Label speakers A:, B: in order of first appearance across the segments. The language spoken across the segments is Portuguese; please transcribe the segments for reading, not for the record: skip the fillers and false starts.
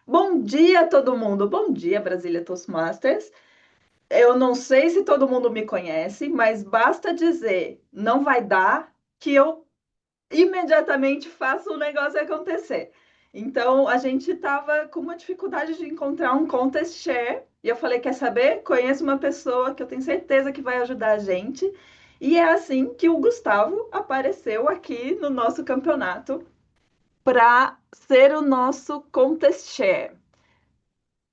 A: Bom dia, todo mundo. Bom dia, Brasília Toastmasters. Eu não sei se todo mundo me conhece, mas basta dizer não vai dar que eu imediatamente faço o negócio acontecer. Então, a gente estava com uma dificuldade de encontrar um contest share e eu falei, quer saber? Conheço uma pessoa que eu tenho certeza que vai ajudar a gente. E é assim que o Gustavo apareceu aqui no nosso campeonato para ser o nosso contest share.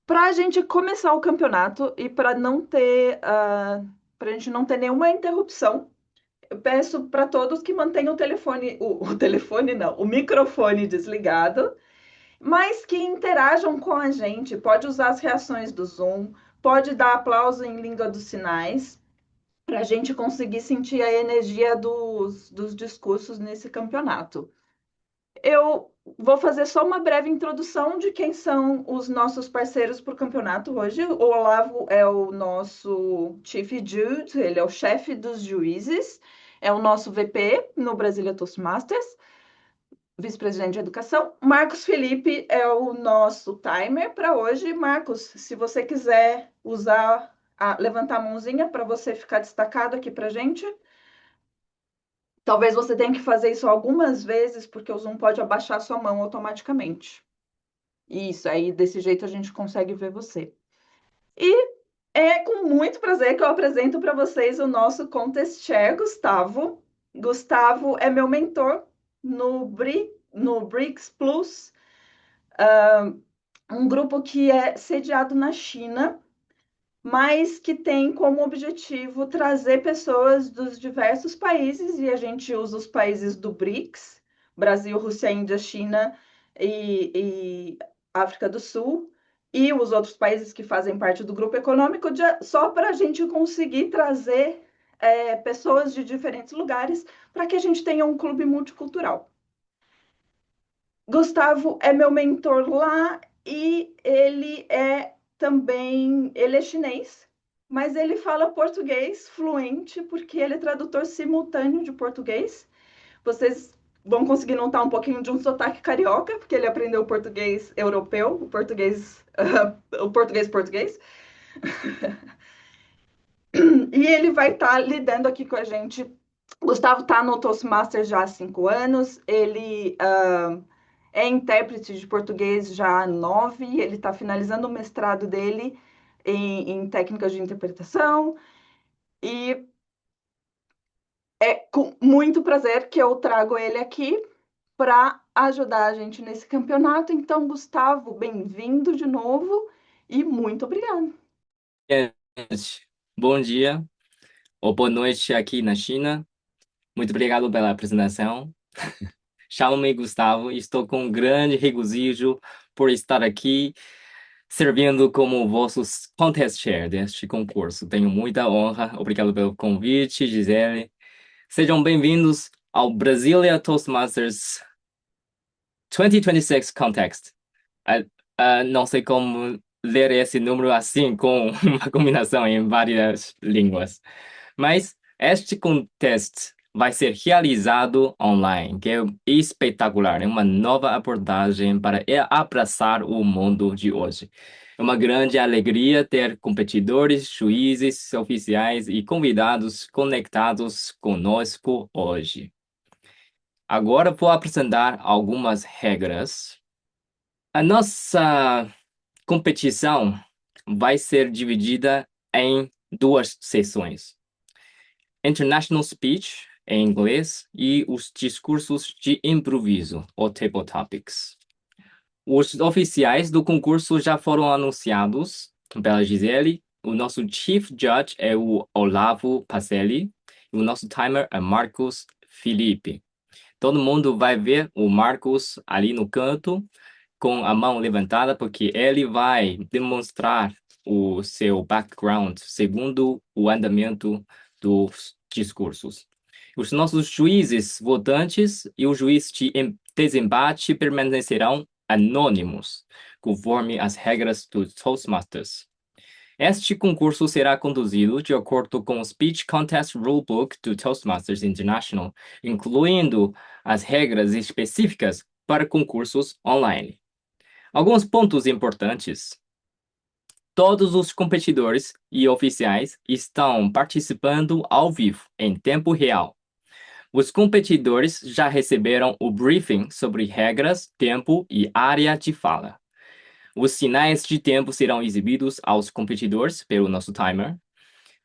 A: Para a gente começar o campeonato e para não ter, para a gente não ter nenhuma interrupção, eu peço para todos que mantenham o telefone, o telefone não, o microfone desligado, mas que interajam com a gente. Pode usar as reações do Zoom, pode dar aplauso em língua dos sinais, para a gente conseguir sentir a energia dos discursos nesse campeonato. Eu vou fazer só uma breve introdução de quem são os nossos parceiros para o campeonato hoje. O Olavo é o nosso Chief Judge, ele é o chefe dos juízes, é o nosso VP no Brasília Toastmasters, vice-presidente de educação. Marcos Felipe é o nosso timer para hoje. Marcos, se você quiser usar, levantar a mãozinha para você ficar destacado aqui para gente. Talvez você tenha que fazer isso algumas vezes, porque o Zoom pode abaixar sua mão automaticamente. Isso, aí desse jeito a gente consegue ver você. E é com muito prazer que eu apresento para vocês o nosso Contest Chair, Gustavo. Gustavo é meu mentor no BRICS Plus, um grupo que é sediado na China, mas que tem como objetivo trazer pessoas dos diversos países, e a gente usa os países do BRICS, Brasil, Rússia, Índia, China e África do Sul, e os outros países que fazem parte do grupo econômico, só para a gente conseguir trazer pessoas de diferentes lugares, para que a gente tenha um clube multicultural. Gustavo é meu mentor lá e ele é chinês, mas ele fala português fluente porque ele é tradutor simultâneo de português. Vocês vão conseguir notar um pouquinho de um sotaque carioca, porque ele aprendeu o português europeu, o português português. E ele vai estar lidando aqui com a gente. Gustavo está no Toastmasters já há 5 anos, ele é intérprete de português já há 9, ele está finalizando o mestrado dele em técnicas de interpretação, e é com muito prazer que eu trago ele aqui para ajudar a gente nesse campeonato. Então, Gustavo, bem-vindo de novo e muito obrigada.
B: Gente, bom dia ou boa noite aqui na China. Muito obrigado pela apresentação. Chamo-me Gustavo e estou com um grande regozijo por estar aqui servindo como vosso contest chair deste concurso. Tenho muita honra. Obrigado pelo convite, Gisele. Sejam bem-vindos ao Brasília Toastmasters 2026 Contest. Ah, não sei como ler esse número assim com uma combinação em várias línguas. Mas este contest vai ser realizado online, que é espetacular, é uma nova abordagem para abraçar o mundo de hoje. É uma grande alegria ter competidores, juízes, oficiais e convidados conectados conosco hoje. Agora vou apresentar algumas regras. A nossa competição vai ser dividida em duas sessões. International Speech, em inglês, e os discursos de improviso, ou Table Topics. Os oficiais do concurso já foram anunciados pela Gisele. O nosso Chief Judge é o Olavo Pacelli. E o nosso timer é Marcos Felipe. Todo mundo vai ver o Marcos ali no canto, com a mão levantada, porque ele vai demonstrar o seu background segundo o andamento dos discursos. Os nossos juízes votantes e o juiz de desempate permanecerão anônimos, conforme as regras do Toastmasters. Este concurso será conduzido de acordo com o Speech Contest Rulebook do Toastmasters International, incluindo as regras específicas para concursos online. Alguns pontos importantes. Todos os competidores e oficiais estão participando ao vivo, em tempo real. Os competidores já receberam o briefing sobre regras, tempo e área de fala. Os sinais de tempo serão exibidos aos competidores pelo nosso timer.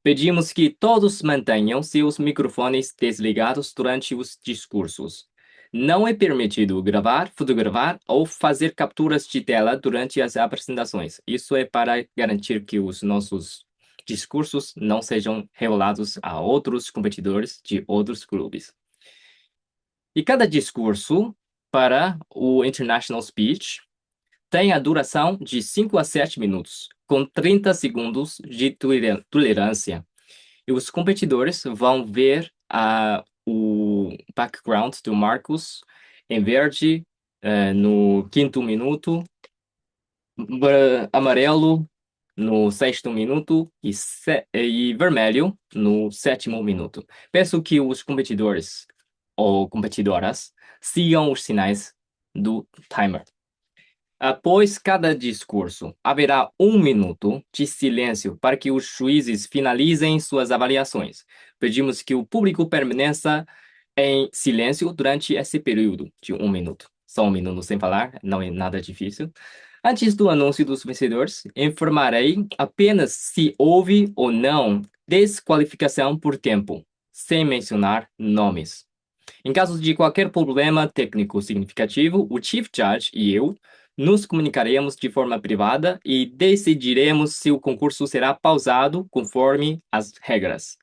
B: Pedimos que todos mantenham seus microfones desligados durante os discursos. Não é permitido gravar, fotografar ou fazer capturas de tela durante as apresentações. Isso é para garantir que os nossos discursos não sejam revelados a outros competidores de outros clubes. E cada discurso para o International Speech tem a duração de 5 a 7 minutos, com 30 segundos de tolerância. E os competidores vão ver o background do Marcos em verde no 5º minuto, amarelo no 6º minuto e vermelho no 7º minuto. Peço que os competidores ou competidoras sigam os sinais do timer. Após cada discurso, haverá 1 minuto de silêncio para que os juízes finalizem suas avaliações. Pedimos que o público permaneça em silêncio durante esse período de 1 minuto. Só 1 minuto sem falar, não é nada difícil. Antes do anúncio dos vencedores, informarei apenas se houve ou não desqualificação por tempo, sem mencionar nomes. Em caso de qualquer problema técnico significativo, o Chief Judge e eu nos comunicaremos de forma privada e decidiremos se o concurso será pausado conforme as regras.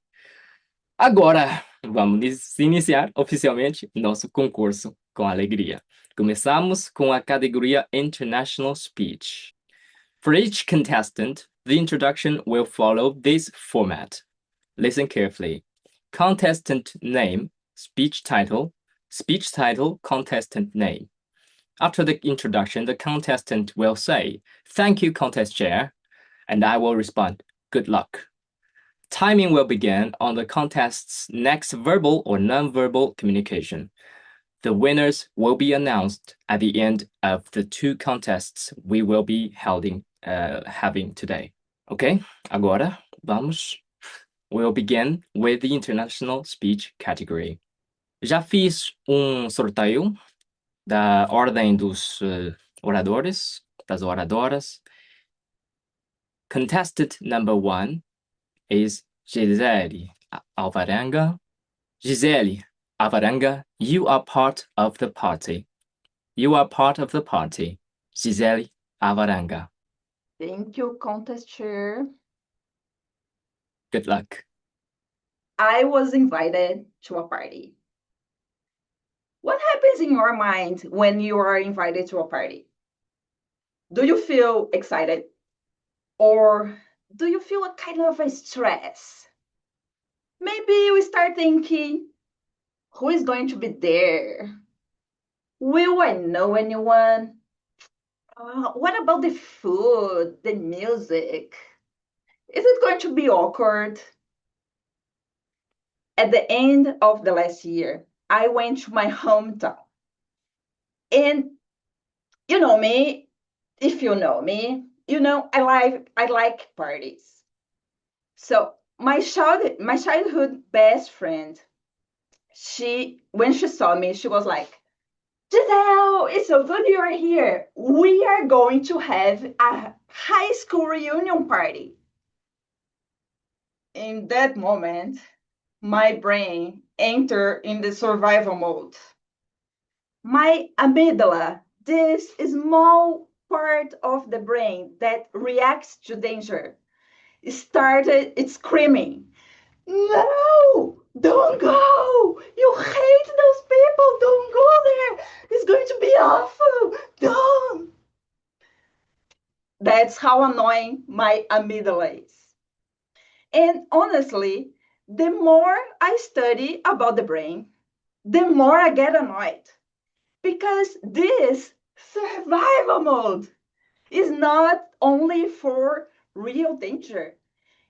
B: Agora, vamos iniciar oficialmente nosso concurso com alegria. Começamos com a categoria International Speech. For each contestant, the introduction will follow this format. Listen carefully. Contestant name, speech title, contestant name. After the introduction, the contestant will say, "Thank you, contest chair," and I will respond, "Good luck." Timing will begin on the contest's next verbal or non-verbal communication. The winners will be announced at the end of the 2 contests we will be having today. Ok? Agora, vamos. We'll begin with the international speech category. Já fiz sorteio da ordem dos oradores, das oradoras. Contestant number 1 is Gisele Alvarenga. Gisele Alvarenga, you are part of the party. You are part of the party. Gisele Alvarenga.
A: Thank you, contest chair.
B: Good luck.
A: I was invited to a party. What happens in your mind when you are invited to a party? Do you feel excited? Or do you feel a kind of a stress? Maybe you start thinking, who is going to be there? Will I know anyone? What about the food, the music? Is it going to be awkward? At the end of the last year, I went to my hometown. And you know me, if you know me, you know I like parties. So my childhood best friend, when she saw me, she was like, "Giselle, it's so good you're here. We are going to have a high school reunion party." In that moment, my brain entered in the survival mode. My amygdala, this small part of the brain that reacts to danger, started screaming, "No, don't go. You hate those people. Don't go there. It's going to be awful. Don't." That's how annoying my amygdala is. And honestly, the more I study about the brain, the more I get annoyed. Because this survival mode is not only for real danger.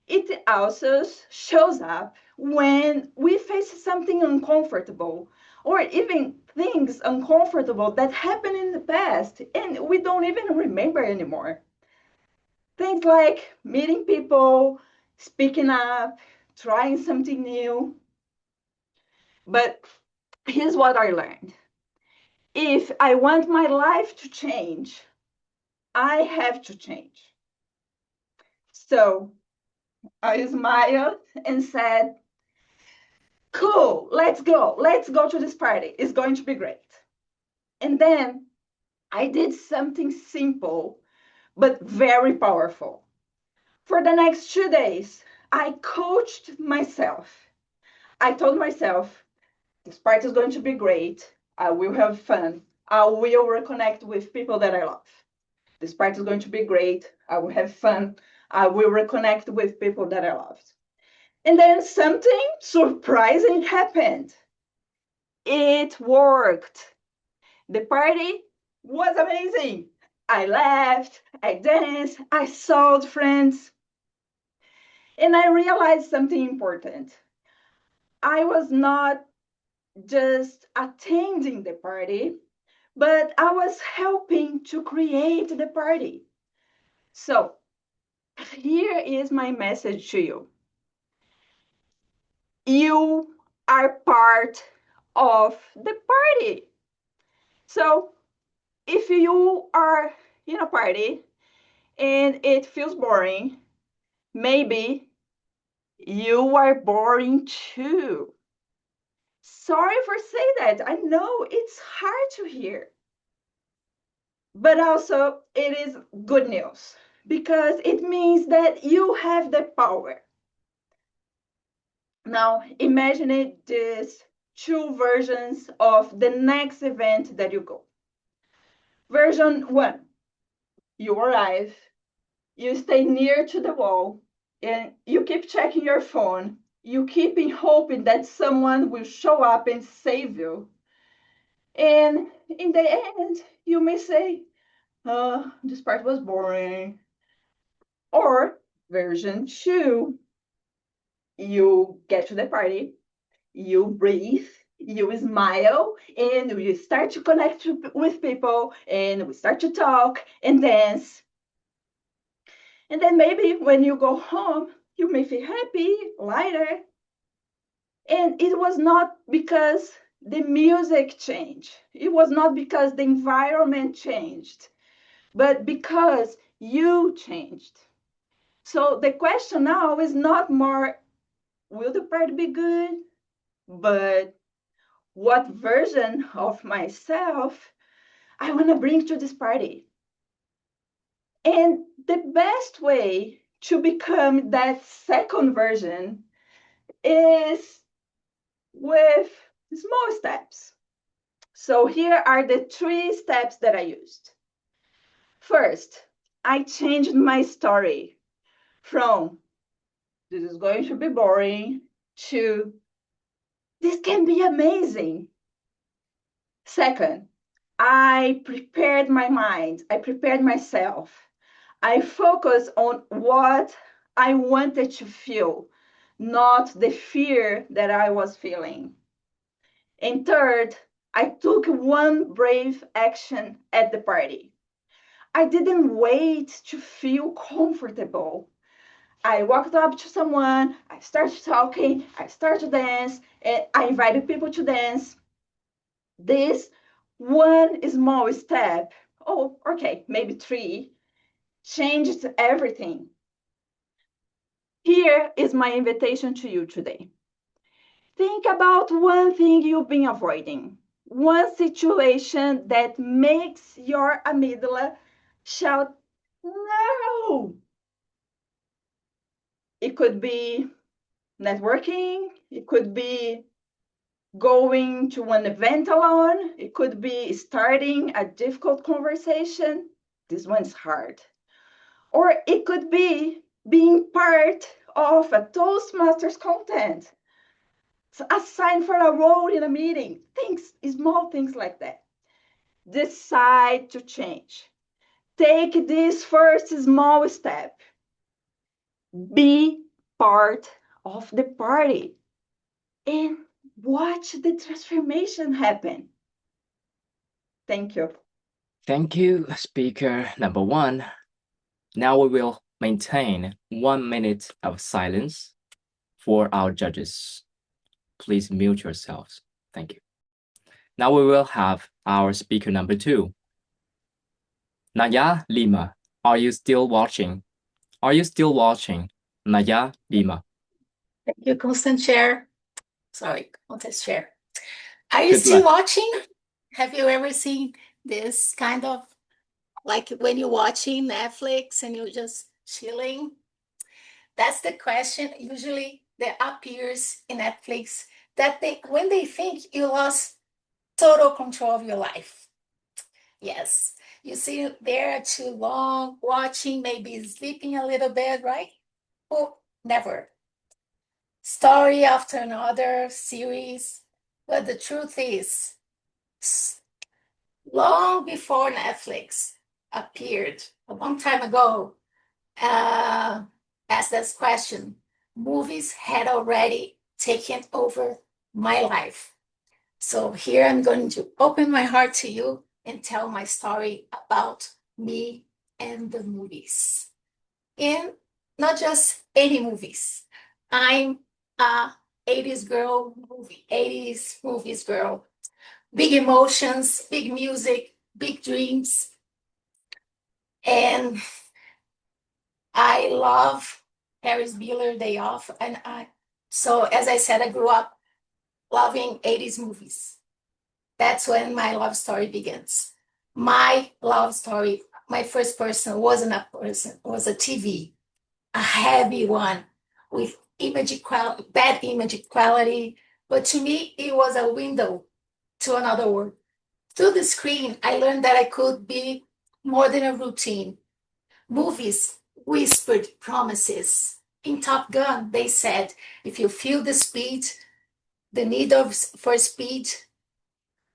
A: It also shows up when we face something uncomfortable, or even things uncomfortable that happened in the past and we don't even remember anymore. Things like meeting people, speaking up, trying something new. But here's what I learned. If I want my life to change, I have to change. So I smiled and said, cool, let's go. Let's go to this party. It's going to be great. And then I did something simple, but very powerful. For the next 2 days, I coached myself. I told myself, this party is going to be great. I will have fun. I will reconnect with people that I love. This party is going to be great. I will have fun. I will reconnect with people that I loved. And then something surprising happened. It worked. The party was amazing. I laughed, I danced, I saw friends, and I realized something important. I was not just attending the party, but I was helping to create the party. So, here is my message to you. You are part of the party. So, if you are in a party and it feels boring, maybe you are boring too. Sorry for saying that. I know it's hard to hear. But also, it is good news because it means that you have the power. Now, imagine it these two versions of the next event that you go. Version one, you arrive, you stay near to the wall, and you keep checking your phone. You keep hoping that someone will show up and save you. And in the end, you may say, oh, this part was boring. Or version two, you get to the party, you breathe, you smile, and you start to connect with people, and we start to talk and dance. And then maybe when you go home, you may feel happy, lighter. And it was not because the music changed, it was not because the environment changed, but because you changed. So the question now is not more, will the party be good? But what version of myself I want to bring to this party? And the best way to become that second version is with small steps. So here are the 3 steps that I used. First, I changed my story from this is going to be boring to this can be amazing. Second, I prepared my mind, I prepared myself. I focused on what I wanted to feel, not the fear that I was feeling. And third, I took one brave action at the party. I didn't wait to feel comfortable. I walked up to someone, I started talking, I started to dance, and I invited people to dance. This one small step, oh, okay, maybe 3, changed everything. Here is my invitation to you today. Think about one thing you've been avoiding, one situation that makes your amygdala shout, no. It could be networking, it could be going to an event alone, it could be starting a difficult conversation. This one's hard. Or it could be being part of a Toastmasters content, assigned for a role in a meeting, things, small things like that. Decide to change. Take this first small step. Be part of the party and watch the transformation happen. Thank you.
B: Thank you, speaker number one. Now we will maintain 1 minute of silence for our judges. Please mute yourselves. Thank you. Now we will have our speaker number two. Naya Lima, are you still watching? Are you still watching? Naya Lima.
C: Thank you, Constant Chair. Sorry, Contest Chair. Are you
B: Good
C: still
B: luck.
C: watching? Have you ever seen this kind of, like when you're watching Netflix and you're just chilling? That's the question usually that appears in Netflix, that when they think you lost total control of your life. Yes, you sit there too long watching, maybe sleeping a little bit, right? Oh, never. Story after another series. But the truth is, long before Netflix appeared, a long time ago, asked this question, movies had already taken over my life. So here I'm going to open my heart to you and tell my story about me and the movies. And not just any movies. I'm a 80s girl movie, 80s movies girl. Big emotions, big music, big dreams. And I love Ferris Bueller Day Off. So as I said, I grew up loving 80s movies. That's when my love story begins. My love story, my first person wasn't a person, was a TV, a heavy one with bad image quality. But to me, it was a window to another world. Through the screen, I learned that I could be more than a routine. Movies whispered promises. In Top Gun, they said, if you feel the speed, the need for speed,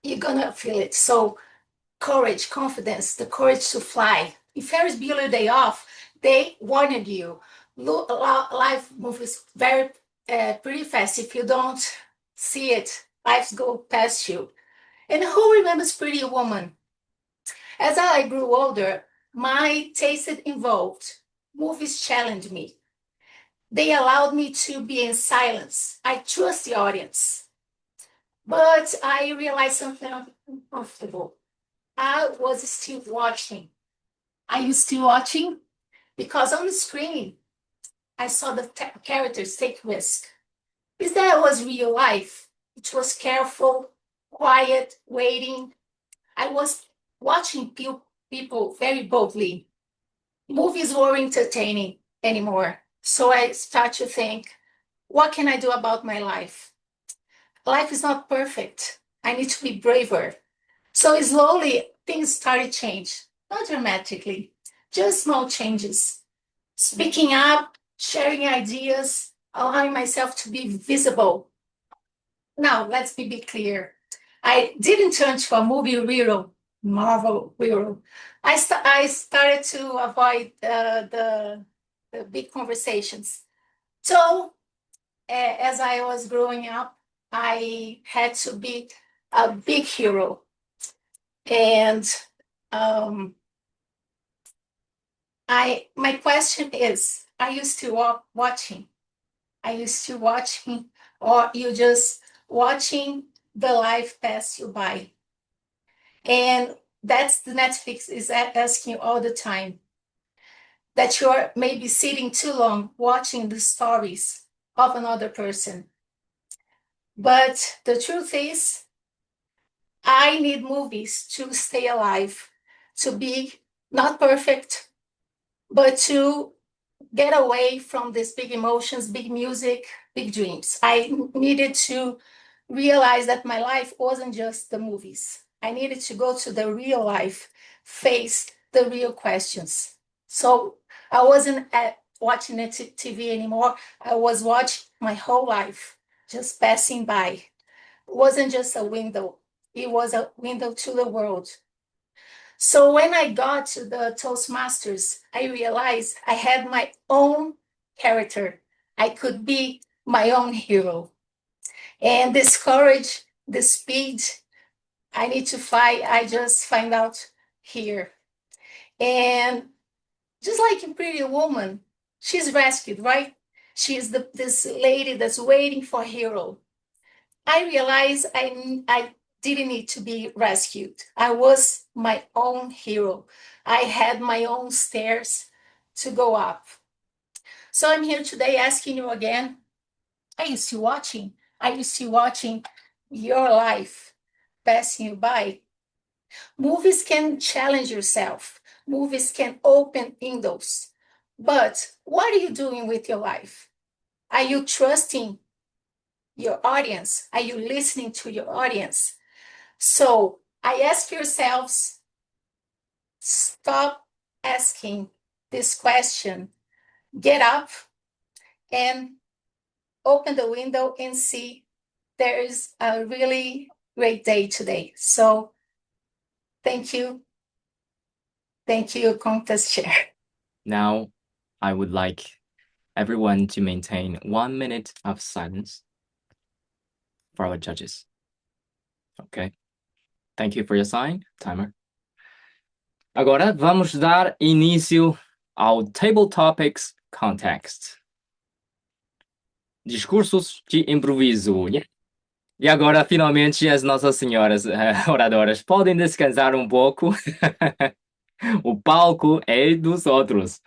C: you're gonna feel it. So courage, confidence, the courage to fly. In Ferris Bueller Day Off, they warned you. Life moves very pretty fast. If you don't see it, lives go past you. And who remembers Pretty Woman? As I grew older, my taste evolved. Movies challenged me. They allowed me to be in silence. I trust the audience. But I realized something uncomfortable. I was still watching. Are you still watching? Because on the screen, I saw the characters take risk. Is that was real life? It was careful, quiet, waiting. I was watching people very boldly. Movies weren't entertaining anymore. So I start to think, what can I do about my life? Life is not perfect. I need to be braver. So slowly things started to change, not dramatically, just small changes. Speaking up, sharing ideas, allowing myself to be visible. Now, let's be clear. I didn't turn to a movie hero, Marvel hero. I started to avoid the big conversations. So, as I was growing up, I had to be a big hero. And my question is, are you still watching? Are you still watching, or you just watching the life pass you by? And that's the Netflix is asking you all the time, that you're maybe sitting too long watching the stories of another person. But the truth is, I need movies to stay alive, to be not perfect, but to get away from these big emotions, big music, big dreams. I needed to realize that my life wasn't just the movies. I needed to go to the real life, face the real questions. So I wasn't watching TV anymore. I was watching my whole life just passing by. It wasn't just a window. It was a window to the world. So when I got to the Toastmasters, I realized I had my own character. I could be my own hero. And this courage, the speed, I need to fly, I just find out here. And just like in Pretty Woman, she's rescued, right? She's this lady that's waiting for a hero. I realized I didn't need to be rescued. I was my own hero. I had my own stairs to go up. So I'm here today asking you again, are you still watching? Are you still watching your life passing you by? Movies can challenge yourself. Movies can open windows. But what are you doing with your life? Are you trusting your audience? Are you listening to your audience? So I ask yourselves, stop asking this question. Get up and open the window and see there is a really great day today. So thank you. Thank you, contest chair.
B: Now, I would like everyone to maintain 1 minute of silence for our judges. Okay? Thank you for your sign, timer. Agora, vamos dar início ao Table Topics Context. Discursos de improviso. E agora, finalmente, as nossas senhoras oradoras podem descansar um pouco. O palco é dos outros.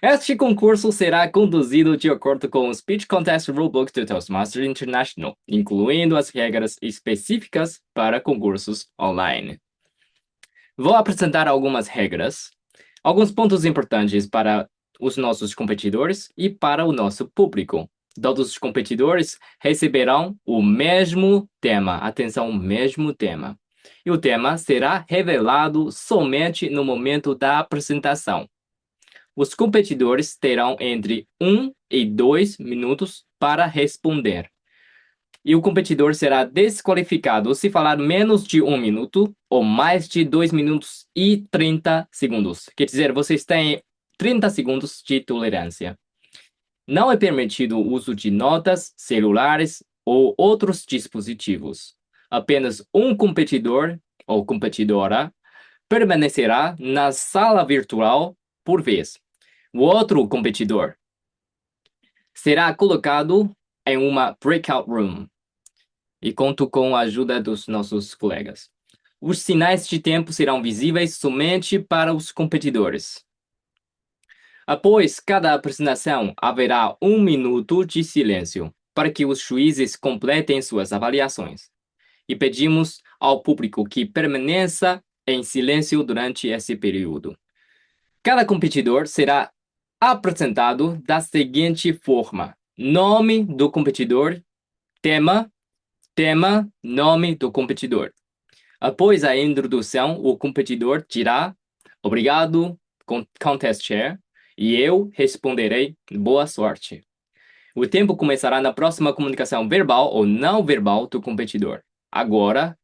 B: Este concurso será conduzido de acordo com o Speech Contest Rulebook do Toastmasters International, incluindo as regras específicas para concursos online. Vou apresentar algumas regras, alguns pontos importantes para os nossos competidores e para o nosso público. Todos os competidores receberão o mesmo tema. Atenção, o mesmo tema. E o tema será revelado somente no momento da apresentação. Os competidores terão entre 1 e 2 minutos para responder. E o competidor será desqualificado se falar menos de 1 minuto ou mais de 2 minutos e 30 segundos. Quer dizer, vocês têm 30 segundos de tolerância. Não é permitido o uso de notas, celulares ou outros dispositivos. Apenas um competidor ou competidora permanecerá na sala virtual por vez. O outro competidor será colocado em uma breakout room. E conto com a ajuda dos nossos colegas. Os sinais de tempo serão visíveis somente para os competidores. Após cada apresentação, haverá 1 minuto de silêncio para que os juízes completem suas avaliações. E pedimos ao público que permaneça em silêncio durante esse período. Cada competidor será apresentado da seguinte forma: nome do competidor, tema, nome do competidor. Após a introdução, o competidor dirá obrigado, contest chair, e eu responderei boa sorte. O tempo começará na próxima comunicação verbal ou não verbal do competidor. Agora,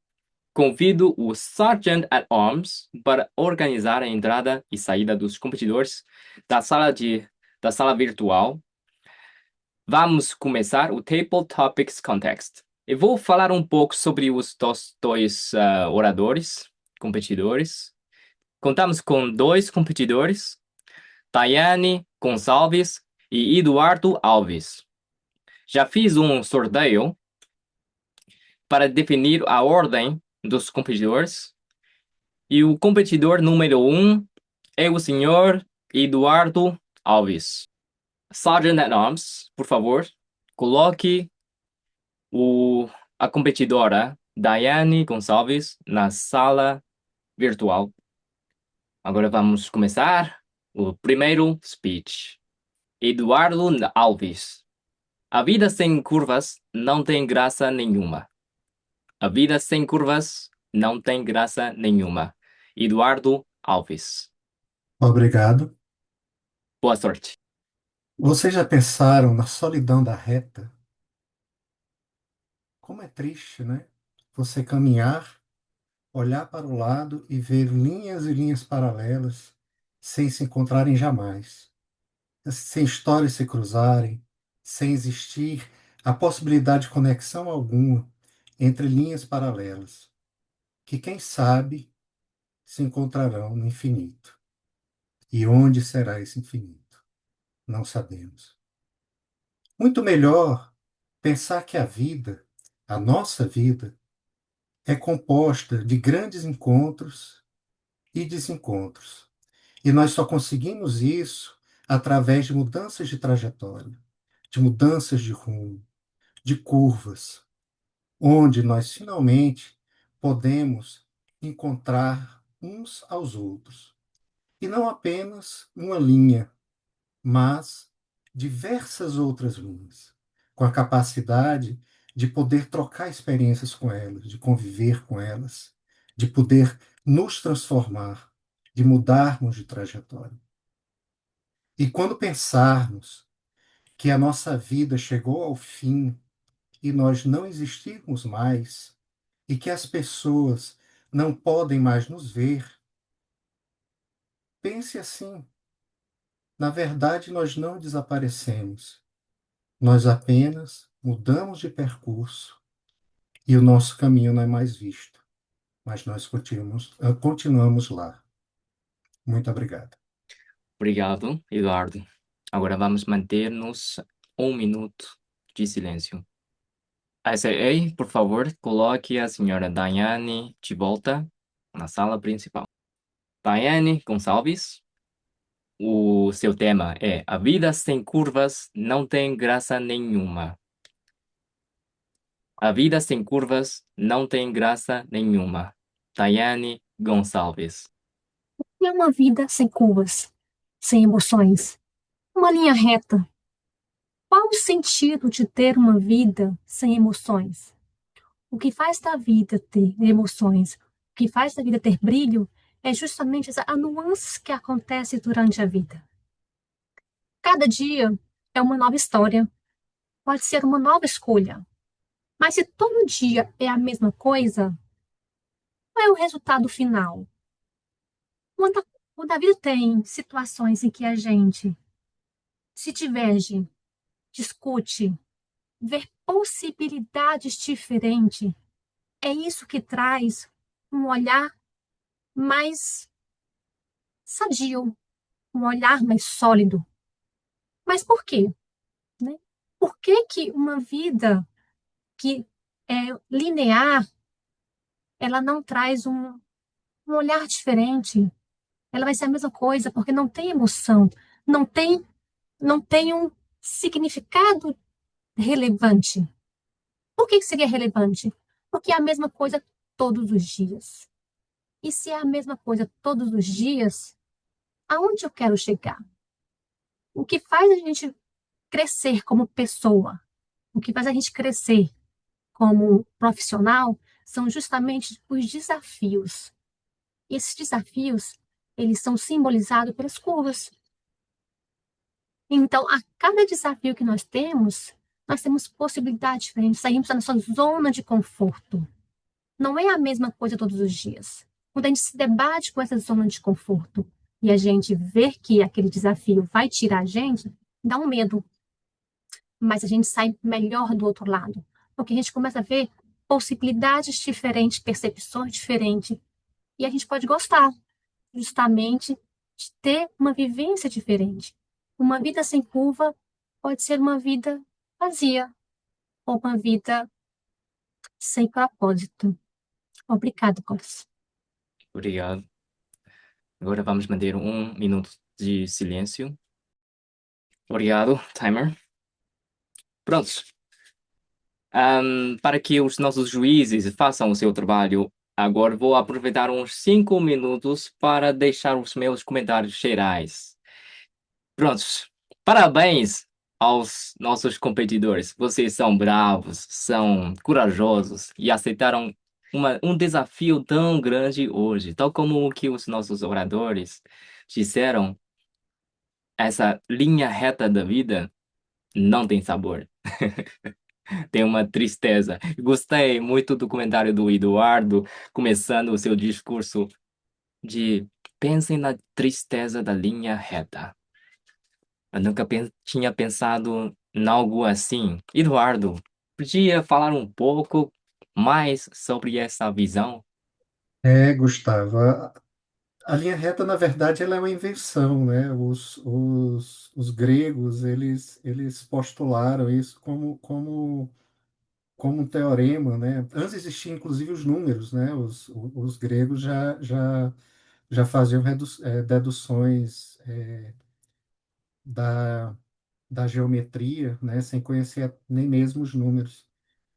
B: convido o Sergeant at Arms para organizar a entrada e saída dos competidores da sala virtual. Vamos começar o Table Topics Context. Eu vou falar um pouco sobre os dois oradores, competidores. Contamos com 2 competidores, Tayane Gonçalves e Eduardo Alves. Já fiz um sorteio para definir a ordem dos competidores. E o competidor número 1 é o senhor Eduardo Alves. Sergeant at Arms, por favor, coloque a competidora Daiane Gonçalves na sala virtual. Agora vamos começar o primeiro speech. Eduardo Alves. A vida sem curvas não tem graça nenhuma. A vida sem curvas não tem graça nenhuma. Eduardo Alves.
D: Obrigado.
B: Boa sorte.
D: Vocês já pensaram na solidão da reta? Como é triste, né? Você caminhar, olhar para o lado e ver linhas e linhas paralelas sem se encontrarem jamais, sem histórias se cruzarem, sem existir a possibilidade de conexão alguma entre linhas paralelas, que quem sabe se encontrarão no infinito. E onde será esse infinito? Não sabemos. Muito melhor pensar que a vida, a nossa vida, é composta de grandes encontros e desencontros. E nós só conseguimos isso através de mudanças de trajetória, de mudanças de rumo, de curvas, onde nós finalmente podemos encontrar uns aos outros. E não apenas uma linha, mas diversas outras linhas, com a capacidade de poder trocar experiências com elas, de conviver com elas, de poder nos transformar, de mudarmos de trajetória. E quando pensarmos que a nossa vida chegou ao fim e nós não existirmos mais, e que as pessoas não podem mais nos ver, pense assim: na verdade, nós não desaparecemos, nós apenas mudamos de percurso e o nosso caminho não é mais visto, mas nós continuamos lá. Muito obrigado.
B: Obrigado, Eduardo. Agora vamos manter-nos 1 minuto de silêncio. SAA, por favor, coloque a senhora Daiane de volta na sala principal. Daiane Gonçalves, o seu tema é A vida sem curvas não tem graça nenhuma. A vida sem curvas não tem graça nenhuma. Daiane Gonçalves.
E: É uma vida sem curvas, sem emoções, uma linha reta. Qual o sentido de ter uma vida sem emoções? O que faz da vida ter emoções, o que faz da vida ter brilho, é justamente a nuance que acontece durante a vida. Cada dia é uma nova história, pode ser uma nova escolha. Mas se todo dia é a mesma coisa, qual é o resultado final? Quando a vida tem situações em que a gente se diverge, discute, ver possibilidades diferentes, é isso que traz um olhar mais sadio, um olhar mais sólido. Mas por quê? Né? Por que que uma vida que é linear, ela não traz um olhar diferente? Ela vai ser a mesma coisa, porque não tem emoção, não tem, não tem um significado relevante. Por que que seria relevante? Porque é a mesma coisa todos os dias. E se é a mesma coisa todos os dias, aonde eu quero chegar? O que faz a gente crescer como pessoa, o que faz a gente crescer como profissional, são justamente os desafios. E esses desafios, eles são simbolizados pelas curvas. Então, a cada desafio que nós temos possibilidades diferentes, saímos da nossa zona de conforto. Não é a mesma coisa todos os dias. Quando a gente se debate com essa zona de conforto e a gente vê que aquele desafio vai tirar a gente, dá um medo. Mas a gente sai melhor do outro lado. Porque a gente começa a ver possibilidades diferentes, percepções diferentes. E a gente pode gostar, justamente, de ter uma vivência diferente. Uma vida sem curva pode ser uma vida vazia, ou uma vida sem propósito. Obrigada, Cláudia.
B: Obrigado. Agora vamos manter 1 minuto de silêncio. Obrigado, timer. Prontos. Para que os nossos juízes façam o seu trabalho, agora vou aproveitar uns 5 minutos para deixar os meus comentários gerais. Prontos. Parabéns aos nossos competidores. Vocês são bravos, são corajosos e aceitaram um desafio tão grande hoje. Tal como o que os nossos oradores disseram, essa linha reta da vida não tem sabor. Tem uma tristeza. Gostei muito do comentário do Eduardo, começando o seu discurso de pensem na tristeza da linha reta. Eu nunca tinha pensado em algo assim. Eduardo, podia falar um pouco mais sobre essa visão?
D: Gustavo, a linha reta, na verdade, ela é uma invenção, né? Os gregos, eles postularam isso como um teorema, né? Antes existiam, inclusive, os números, né? Os gregos já faziam deduções da, da geometria, né? Sem conhecer nem mesmo os números.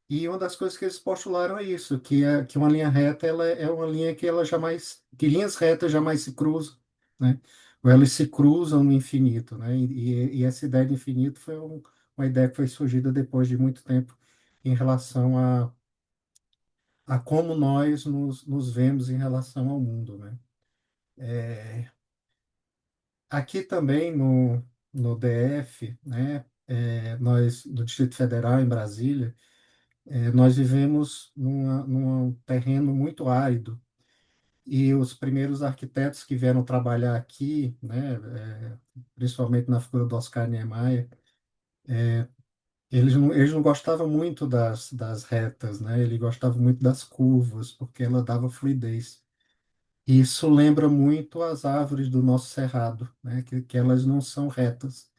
D: E uma das coisas que eles postularam é isso, que uma linha reta ela é uma linha que ela jamais, que linhas retas jamais se cruzam, né? Ou elas se cruzam no infinito, né? E essa ideia de infinito foi uma ideia que foi surgida depois de muito tempo em relação a como nós nos vemos em relação ao mundo, né? Aqui também no DF, né? Nós, no Distrito Federal, em Brasília, nós vivemos num terreno muito árido e os primeiros arquitetos que vieram trabalhar aqui, né, principalmente na figura do Oscar Niemeyer, eles não gostavam muito das retas, né, ele gostava muito das curvas, porque ela dava fluidez. E isso lembra muito as árvores do nosso cerrado, né, que elas não são retas,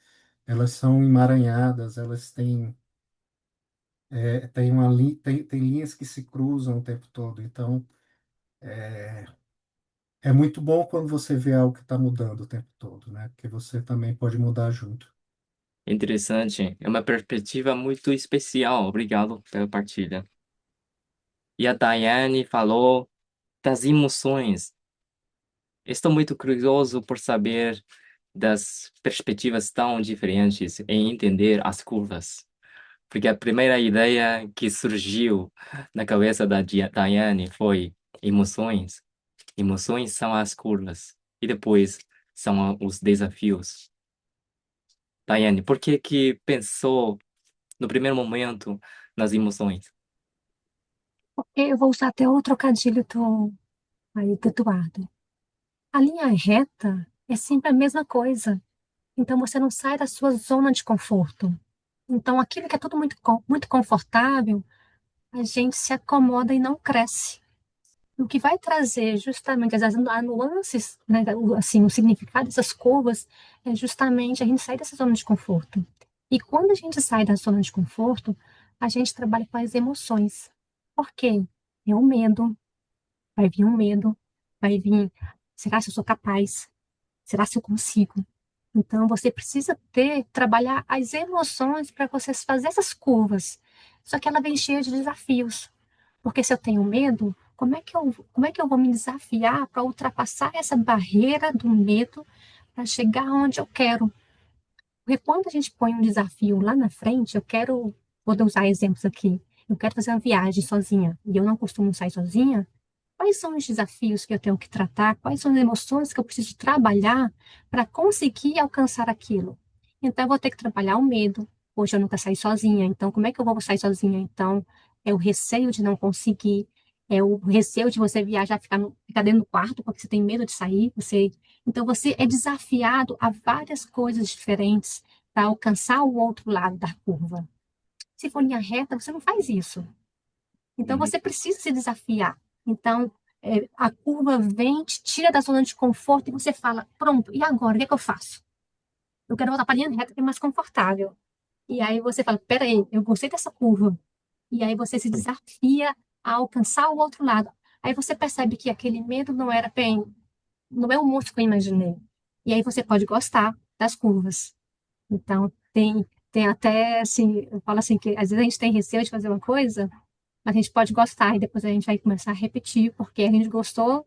D: elas são emaranhadas, elas têm linhas que se cruzam o tempo todo. Então, é muito bom quando você vê algo que está mudando o tempo todo, né? Porque você também pode mudar junto.
B: Interessante. É uma perspectiva muito especial. Obrigado pela partilha. E a Daiane falou das emoções. Estou muito curioso por saber das perspectivas tão diferentes em entender as curvas. Porque a primeira ideia que surgiu na cabeça da Daiane foi emoções. Emoções são as curvas. E depois são os desafios. Daiane, por que que pensou no primeiro momento nas emoções?
E: Eu vou usar até o trocadilho do Eduardo. A linha reta é sempre a mesma coisa. Então você não sai da sua zona de conforto. Então aquilo que é tudo muito confortável, a gente se acomoda e não cresce. O que vai trazer justamente as nuances, né, assim, o significado dessas curvas é justamente a gente sair dessa zona de conforto. E quando a gente sai da zona de conforto, a gente trabalha com as emoções. Por quê? É o medo, vai vir um medo, vai vir, será se eu sou capaz? Será se eu consigo? Então você precisa trabalhar as emoções para você fazer essas curvas. Só que ela vem cheia de desafios. Porque se eu tenho medo, como é que eu vou me desafiar para ultrapassar essa barreira do medo para chegar onde eu quero? Porque quando a gente põe um desafio lá na frente, vou usar exemplos aqui, eu quero fazer uma viagem sozinha e eu não costumo sair sozinha, quais são os desafios que eu tenho que tratar? Quais são as emoções que eu preciso trabalhar para conseguir alcançar aquilo? Então, eu vou ter que trabalhar o medo. Hoje eu nunca saí sozinha, então como é que eu vou sair sozinha? Então, é o receio de não conseguir, é o receio de você viajar, ficar dentro do quarto porque você tem medo de sair. Então, você é desafiado a várias coisas diferentes para alcançar o outro lado da curva. Se for linha reta, você não faz isso. Então,
B: Uhum.
E: você precisa se desafiar. Então, a curva vem, te tira da zona de conforto e você fala: pronto, e agora? O que é que eu faço? Eu quero voltar para a linha reta que é mais confortável. E aí você fala: peraí, eu gostei dessa curva. E aí você se desafia a alcançar o outro lado. Aí você percebe que aquele medo não era bem, não é o monstro que eu imaginei. E aí você pode gostar das curvas. Então, tem até, assim, eu falo assim, que às vezes a gente tem receio de fazer uma coisa, mas a gente pode gostar e depois a gente vai começar a repetir porque a gente gostou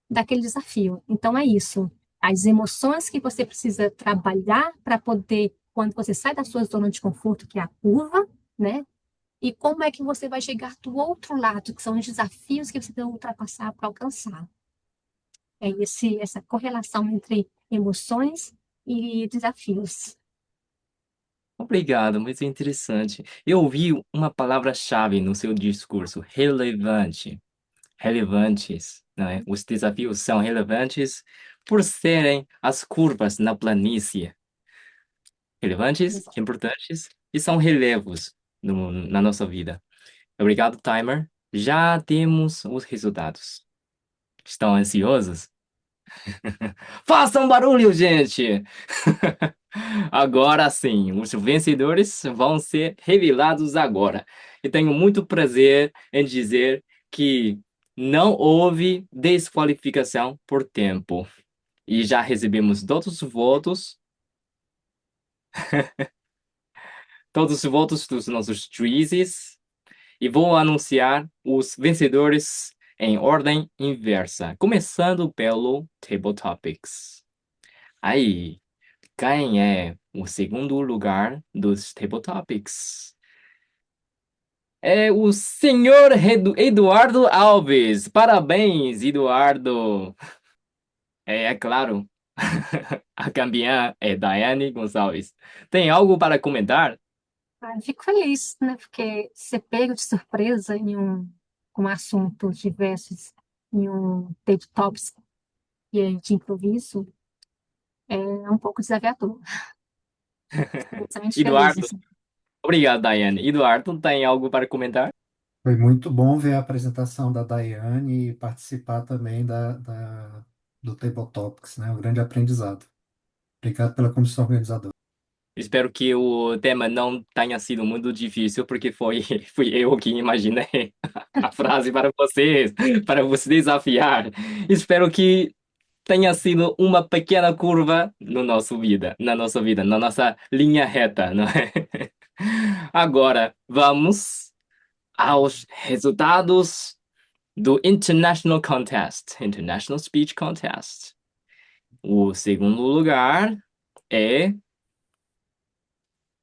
E: daquele desafio. Então é isso. As emoções que você precisa trabalhar para poder, quando você sai da sua zona de conforto, que é a curva, né? E como é que você vai chegar do outro lado, que são os desafios que você tem que ultrapassar para alcançar. É essa correlação entre emoções e desafios.
B: Obrigado, muito interessante. Eu ouvi uma palavra-chave no seu discurso, relevante. Relevantes, né? Os desafios são relevantes por serem as curvas na planície. relevantes,
E: Exato.
B: importantes e são relevos na nossa vida. Obrigado, timer. Já temos os resultados. Estão ansiosos? Façam barulho, gente! Agora sim, os vencedores vão ser revelados agora. E tenho muito prazer em dizer que não houve desqualificação por tempo. E já recebemos todos os votos dos nossos juízes. E vou anunciar os vencedores em ordem inversa, começando pelo Table Topics. Aí, quem é o segundo lugar dos Table Topics? É o senhor Eduardo Alves. Parabéns, Eduardo. É claro, a campeã é Daiane Gonçalves. Tem algo para comentar?
E: Eu fico feliz, né? Porque ser pego de surpresa com assuntos diversos em um TED Talks e aí de improviso é um pouco desafiador. Fico imensamente feliz,
B: Eduardo,
E: assim.
B: obrigado, Daiane. Eduardo, tem algo para comentar?
D: Foi muito bom ver a apresentação da Daiane e participar também do Table Topics, né? Um grande aprendizado. Obrigado pela comissão organizadora.
B: Espero que o tema não tenha sido muito difícil, porque fui eu que imaginei a frase para você desafiar. Espero que tenha sido uma pequena curva no nossa vida, na nossa linha reta, não é? Agora, vamos aos resultados do International Speech Contest. O segundo lugar é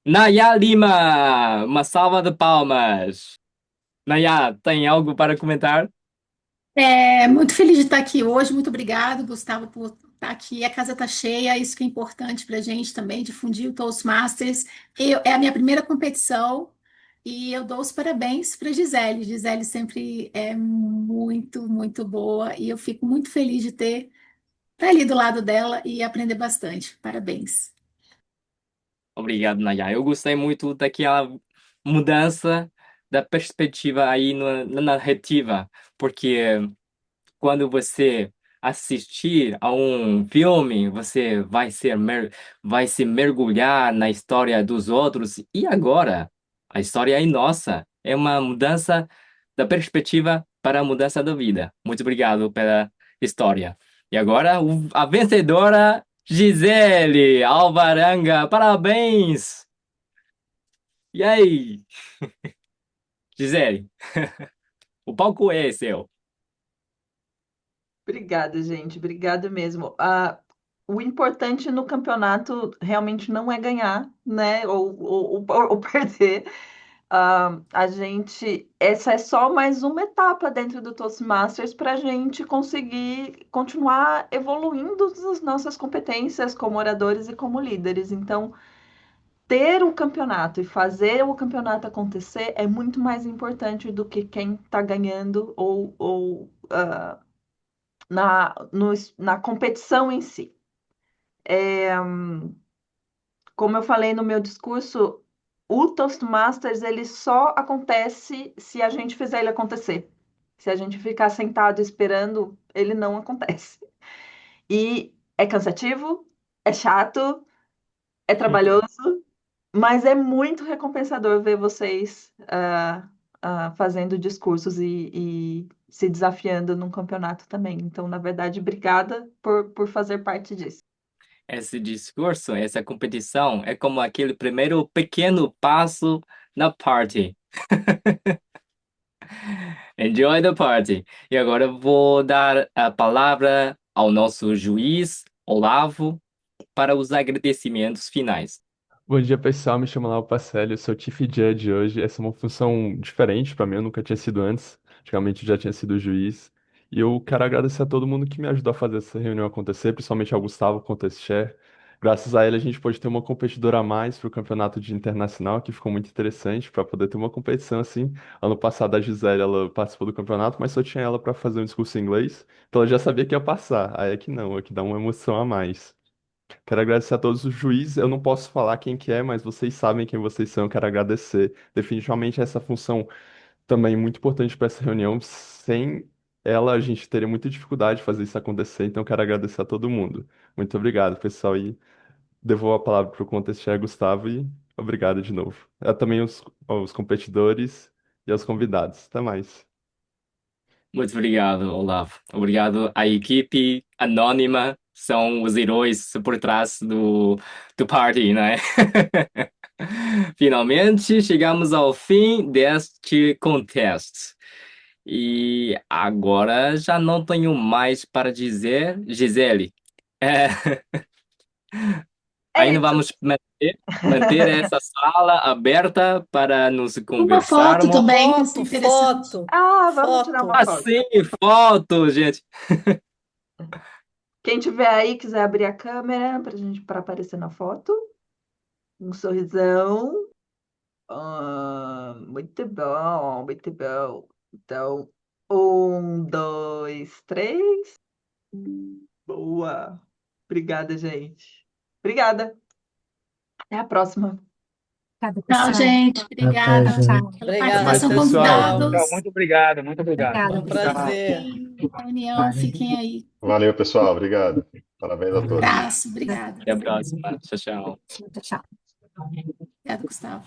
B: Naya Lima! Uma salva de palmas! Naya, tem algo para comentar?
C: Muito feliz de estar aqui hoje. Muito obrigado, Gustavo, por estar aqui. A casa está cheia, isso que é importante para a gente também, difundir o Toastmasters. É a minha primeira competição e eu dou os parabéns para a Gisele. Gisele sempre é muito, muito boa e eu fico muito feliz de ter estar ali do lado dela e aprender bastante. Parabéns.
B: Obrigado, Naya. Eu gostei muito daquela mudança da perspectiva aí na narrativa, porque quando você assistir a um filme, você vai se mergulhar na história dos outros. E agora? A história é nossa. É uma mudança da perspectiva para a mudança da vida. Muito obrigado pela história. E agora, a vencedora, Gisele Alvarenga. Parabéns! E aí, Gisele, o palco é seu.
A: Obrigada, gente. Obrigada mesmo. O importante no campeonato realmente não é ganhar, né? Ou perder. Essa é só mais uma etapa dentro do Toastmasters para a gente conseguir continuar evoluindo as nossas competências como oradores e como líderes. Então, ter o campeonato e fazer o campeonato acontecer é muito mais importante do que quem está ganhando na competição em si. Como eu falei no meu discurso, o Toastmasters ele só acontece se a gente fizer ele acontecer. Se a gente ficar sentado esperando, ele não acontece. E é cansativo, é chato, é trabalhoso, mas é muito recompensador ver vocês fazendo discursos e se desafiando num campeonato também. Então, na verdade, obrigada por fazer parte disso.
B: Esse discurso, essa competição é como aquele primeiro pequeno passo na party. Enjoy the party. E agora eu vou dar a palavra ao nosso juiz, Olavo, para os agradecimentos finais.
F: Bom dia, pessoal. Me chamo Lau Pacelli, eu sou Chief Judge hoje. Essa é uma função diferente para mim, eu nunca tinha sido antes. Antigamente eu já tinha sido juiz. E eu quero agradecer a todo mundo que me ajudou a fazer essa reunião acontecer, principalmente ao Gustavo Contest Chair. Graças a ele, a gente pôde ter uma competidora a mais para o campeonato de internacional, que ficou muito interessante para poder ter uma competição assim. Ano passado, a Gisele, ela participou do campeonato, mas só tinha ela para fazer um discurso em inglês, então ela já sabia que ia passar. Aí é que não, é que dá uma emoção a mais. Quero agradecer a todos os juízes. Eu não posso falar quem que é, mas vocês sabem quem vocês são. Eu quero agradecer. Definitivamente essa função também muito importante para essa reunião. Sem ela, a gente teria muita dificuldade de fazer isso acontecer. Então, eu quero agradecer a todo mundo. Muito obrigado, pessoal. E devolvo a palavra para o contestar Gustavo e obrigado de novo. Também os competidores e aos convidados. Até mais.
B: Muito obrigado, Olavo. Obrigado à equipe anônima, são os heróis por trás do party, né? Finalmente chegamos ao fim deste contest. E agora já não tenho mais para dizer, Gisele. É,
A: É
B: ainda
A: isso.
B: vamos manter essa sala aberta para nos
C: Uma foto
B: conversarmos.
C: também,
G: Foto,
C: interessante.
G: foto,
A: Ah, vamos tirar uma foto.
B: Assim, foto, gente.
A: Quem tiver aí quiser abrir a câmera para aparecer na foto. Um sorrisão. Muito bom, muito bom. Então, 1, 2, 3. Boa. Obrigada, gente. Obrigada. Até a próxima.
E: Obrigada,
C: Tchau,
E: pessoal.
C: gente.
D: Até,
C: Obrigada
D: gente.
C: pela
G: Obrigada,
F: Mais,
C: participação,
F: pessoal.
G: pessoal.
C: convidados.
H: Muito obrigado, muito obrigado.
C: Obrigada,
G: Um
C: pessoal.
G: prazer.
C: Fiquem na reunião, fiquem aí.
I: Valeu, pessoal. Obrigado. Parabéns a todos.
C: Abraço, obrigada.
B: Até a próxima. Tchau, tchau.
E: Tchau.
C: Obrigada, Gustavo.